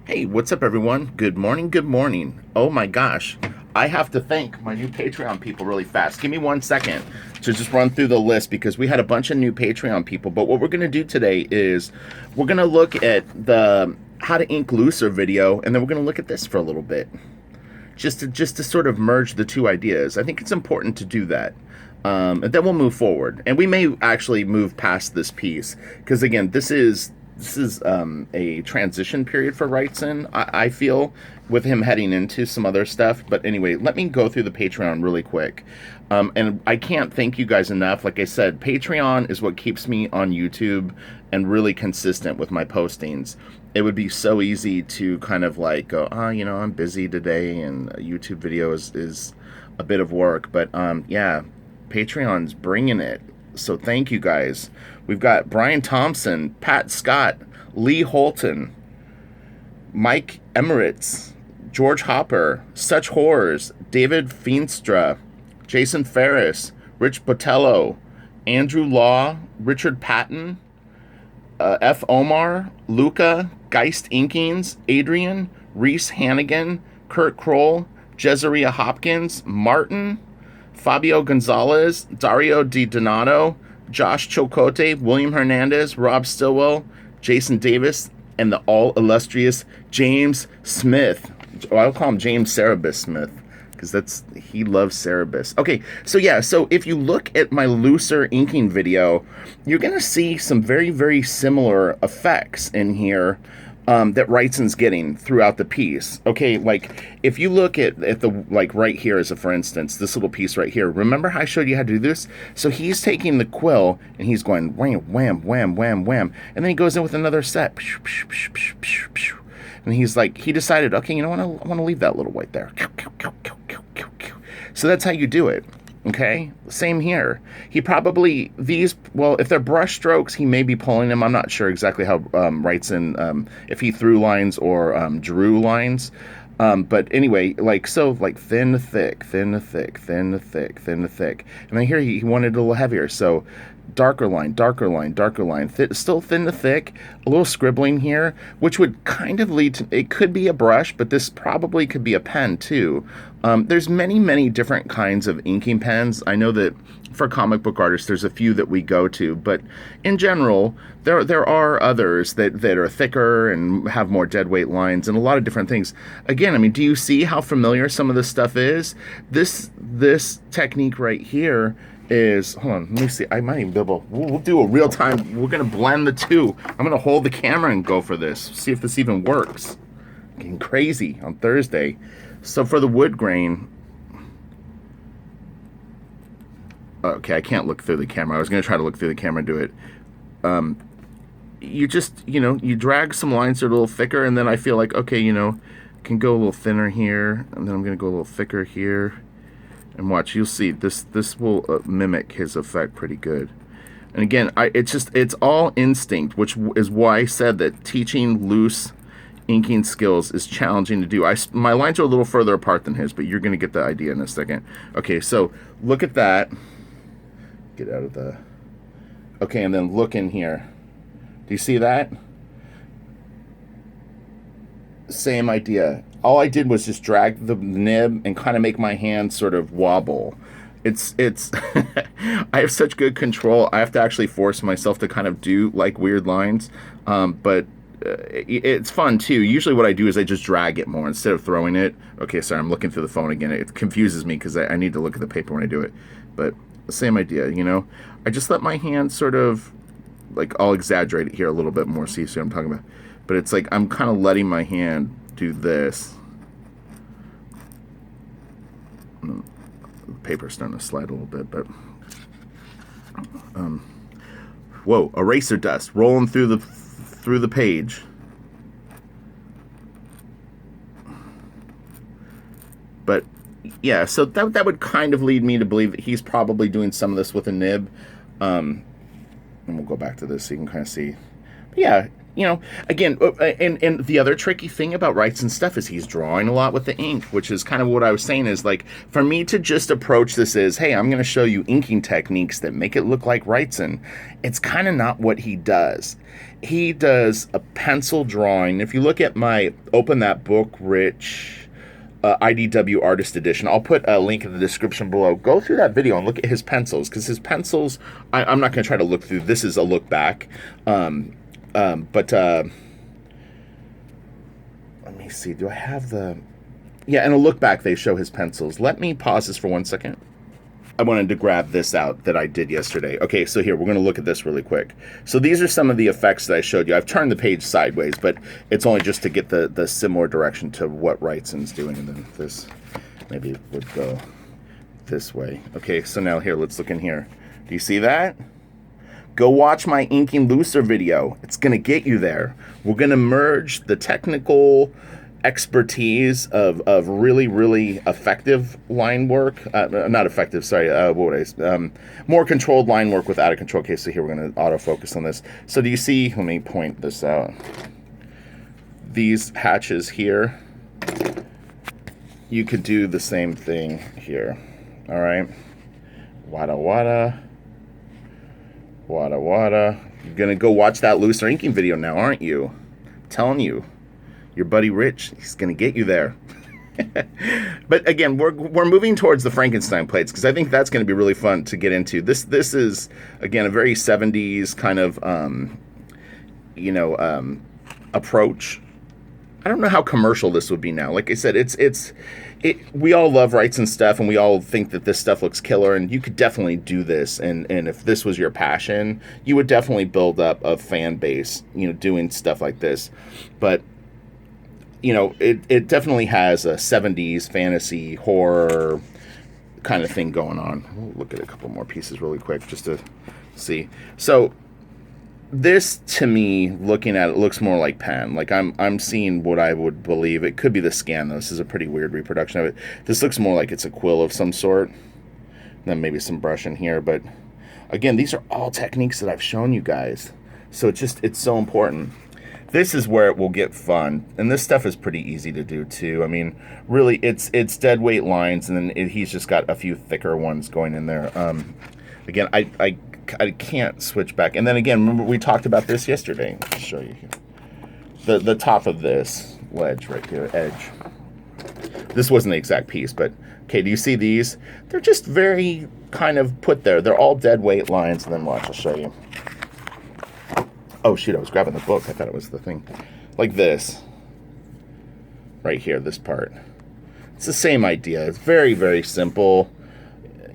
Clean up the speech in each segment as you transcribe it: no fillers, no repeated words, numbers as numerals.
Hey, what's up, everyone? Good morning, good morning. Oh my gosh, I have to thank my new Patreon people really fast. Give me 1 second to just run through the list because we had a bunch of new Patreon people. But what we're going to do today is we're going to look at the how to ink looser video, and then we're going to look at this for a little bit. Just to sort of merge the two ideas. I think it's important to do that. And then we'll move forward. And we may actually move past this piece because, again, this is a transition period for Wrightson, I feel, with him heading into some other stuff. But anyway, let me go through the Patreon really quick. And I can't thank you guys enough. Like I said, Patreon is what keeps me on YouTube and really consistent with my postings. It would be so easy to kind of like go, I'm busy today and a YouTube video is a bit of work. But yeah, Patreon's bringing it. So thank you guys. We've got Brian Thompson, Pat Scott, Lee Holton, Mike Emirates, George Hopper, Such Horrors, David Feenstra, Jason Ferris, Rich Botello, Andrew Law, Richard Patton, F. Omar, Luca, Geist Inkings, Adrian, Reese Hannigan, Kurt Kroll, Jezarea Hopkins, Martin, Fabio Gonzalez, Dario Di Donato, Josh Chocote, William Hernandez, Rob Stillwell, Jason Davis, and the all-illustrious James Smith. I'll call him James Cerebus Smith, because he loves Cerebus. Okay, so if you look at my looser inking video, you're going to see some very, very similar effects in here that Wrightson's getting throughout the piece. Okay, like if you look at the, like right here as a for instance, this little piece right here, remember how I showed you how to do this? So he's taking the quill and he's going wham, wham, wham, wham, wham, and then he goes in with another set. And he's like, he decided, okay, you know what, I want to leave that little white there. So that's how you do it. Okay, same here. He probably, if they're brush strokes, he may be pulling them. I'm not sure exactly how Wrightson, if he threw lines or drew lines. But anyway, like thin to thick, thin to thick, thin to thick, thin to thick. And then here he wanted it a little heavier. So darker line, darker line, darker line, still thin to thick, a little scribbling here, which would kind of lead to, it could be a brush, but this probably could be a pen too. There's many, many different kinds of inking pens. I know that for comic book artists, there's a few that we go to, but in general, there are others that are thicker and have more dead weight lines and a lot of different things. Again, I mean, do you see how familiar some of this stuff is? This technique right here is, hold on, let me see. I might even be able, we'll do a real time. We're going to blend the two. I'm going to hold the camera and go for this. See if this even works. Getting crazy on Thursday. So for the wood grain, okay, I can't look through the camera. I was going to try to look through the camera and do it. You just, you drag some lines that are a little thicker, and then I feel like, okay, can go a little thinner here, and then I'm going to go a little thicker here. And watch, you'll see, this will mimic his effect pretty good. And again, it's all instinct, which is why I said that teaching loose inking skills is challenging to do. My lines are a little further apart than his, but you're going to get the idea in a second. Okay, so look at that. Get out of the... Okay, and then look in here. Do you see that? Same idea. All I did was just drag the nib and kind of make my hand sort of wobble. It's I have such good control. I have to actually force myself to kind of do like weird lines, but it's fun too. Usually what I do is I just drag it more instead of throwing it. Okay, sorry, I'm looking through the phone again. It confuses me because I need to look at the paper when I do it. But same idea, I just let my hand sort of, like, I'll exaggerate it here a little bit more so you see what I'm talking about. But it's like I'm kind of letting my hand do this. The paper's starting to slide a little bit, but whoa, eraser dust rolling through the page. But yeah, so that would kind of lead me to believe that he's probably doing some of this with a nib. And we'll go back to this so you can kind of see. But yeah, you know, again, and the other tricky thing about Wrightson stuff is he's drawing a lot with the ink, which is kind of what I was saying is like, for me to just approach this as, hey, I'm going to show you inking techniques that make it look like Wrightson, it's kind of not what he does. He does a pencil drawing. If you look at my Open That Book Rich IDW Artist Edition, I'll put a link in the description below. Go through that video and look at his pencils, because his pencils, I'm not going to try to look through. This is a look back. But let me see. Do I have the... Yeah, in a look back, they show his pencils. Let me pause this for 1 second. I wanted to grab this out that I did yesterday. Okay, so here, we're going to look at this really quick. So these are some of the effects that I showed you. I've turned the page sideways, but it's only just to get the similar direction to what Wrightson's doing. And then this maybe would go this way. Okay, so now here, let's look in here. Do you see that? Go watch my Inking Looser video. It's going to get you there. We're going to merge the technical expertise of really, really effective line work. Not effective, sorry. What would I say? More controlled line work with out of control. Okay, so here we're going to autofocus on this. So do you see, let me point this out. These hatches here, you could do the same thing here. All right. Wada wada. Wada wada. You're gonna go watch that looser inking video now, aren't you? I'm telling you, your buddy Rich, he's gonna get you there. But again, we're moving towards the Frankenstein plates, because I think that's going to be really fun to get into. This is again a very 70s kind of approach. I don't know how commercial this would be now. Like I said, we all love Wrightson stuff, and we all think that this stuff looks killer, and you could definitely do this. And if this was your passion, you would definitely build up a fan base, doing stuff like this. But, it definitely has a 70s fantasy horror kind of thing going on. We'll look at a couple more pieces really quick just to see. So this, to me, looking at it, looks more like pen. Like I'm seeing what I would believe. It could be the scan, though. This is a pretty weird reproduction of it. This looks more like it's a quill of some sort. Then maybe some brush in here. But again, these are all techniques that I've shown you guys. So it's so important. This is where it will get fun. And this stuff is pretty easy to do, too. I mean, really, it's dead weight lines, and then he's just got a few thicker ones going in there. Again, I can't switch back. And then again, remember we talked about this yesterday. I'll show you here. The top of this ledge right here, edge. This wasn't the exact piece, but okay, do you see these? They're just very kind of put there. They're all dead weight lines. And then watch, I'll show you. Oh shoot, I was grabbing the book. I thought it was the thing. Like this. Right here, this part. It's the same idea. It's very, very simple.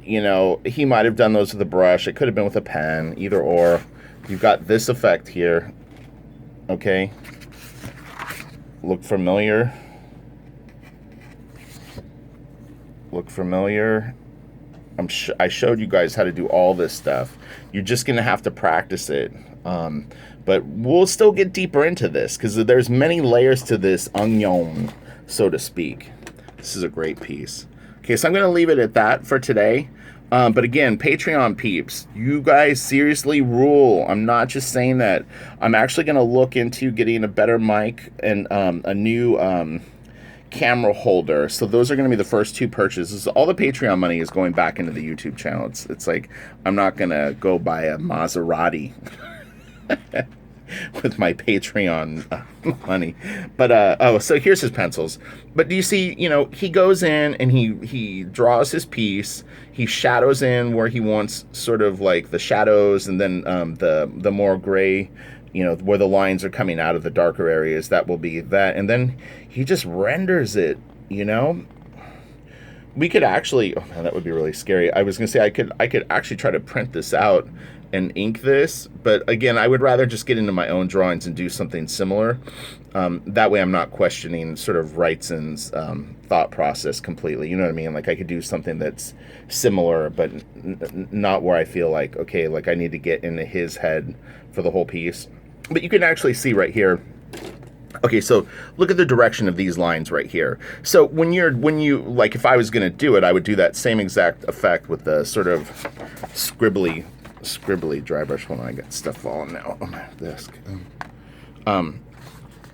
He might have done those with a brush. It could have been with a pen, either or. You've got this effect here. Okay. Look familiar. Look familiar. I showed you guys how to do all this stuff. You're just going to have to practice it. But we'll still get deeper into this, because there's many layers to this onion, so to speak. This is a great piece. Okay, so I'm going to leave it at that for today. But again, Patreon peeps, you guys seriously rule. I'm not just saying that. I'm actually going to look into getting a better mic and a new camera holder. So those are going to be the first two purchases. All the Patreon money is going back into the YouTube channel. It's like I'm not going to go buy a Maserati with my Patreon money. But so here's his pencils. But do you see, he goes in and he draws his piece. He shadows in where he wants sort of like the shadows, and then the more gray, where the lines are coming out of the darker areas, that will be that. And then he just renders it, We could actually, oh man, that would be really scary. I was going to say I could actually try to print this out and ink this, but again, I would rather just get into my own drawings and do something similar. That way I'm not questioning sort of Wrightson's thought process completely. You know what I mean? Like I could do something that's similar, but not where I feel like, okay, like I need to get into his head for the whole piece. But you can actually see right here. Okay, so look at the direction of these lines right here. So when you like, if I was going to do it, I would do that same exact effect with the sort of scribbly dry brush. Hold on, I got stuff falling now on my desk.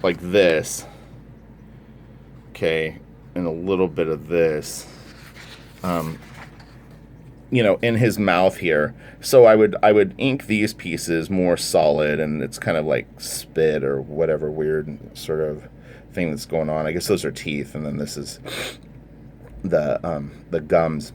like this, okay, and a little bit of this, you know, in his mouth here. So I would ink these pieces more solid, and it's kind of like spit or whatever weird sort of thing that's going on. I guess those are teeth, and then this is the gums.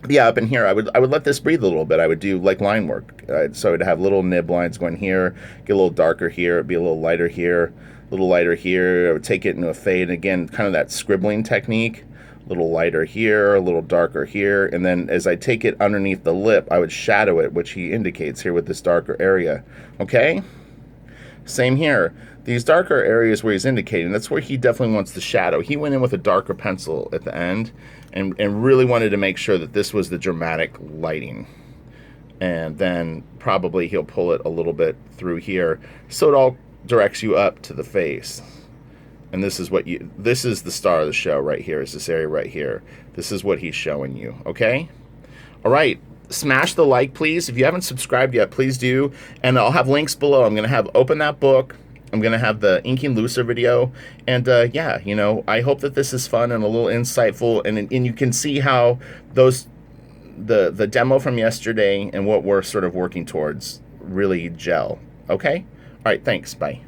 Yeah, up in here, I would let this breathe a little bit. I would do like line work. So I'd have little nib lines going here, get a little darker here, it'd be a little lighter here, a little lighter here. I would take it into a fade. And again, kind of that scribbling technique. A little lighter here, a little darker here. And then as I take it underneath the lip, I would shadow it, which he indicates here with this darker area. Okay? Same here. These darker areas where he's indicating, that's where he definitely wants the shadow. He went in with a darker pencil at the end and really wanted to make sure that this was the dramatic lighting. And then probably he'll pull it a little bit through here so it all directs you up to the face. And this is this is the star of the show right here, is this area right here. This is what he's showing you, okay? All right. Smash the like, please. If you haven't subscribed yet, please do. And I'll have links below. I'm going to have Open That Book. I'm going to have the Inking Looser video. And yeah, you know, I hope that this is fun and a little insightful. And you can see how the demo from yesterday and what we're sort of working towards really gel. Okay? All right, thanks. Bye.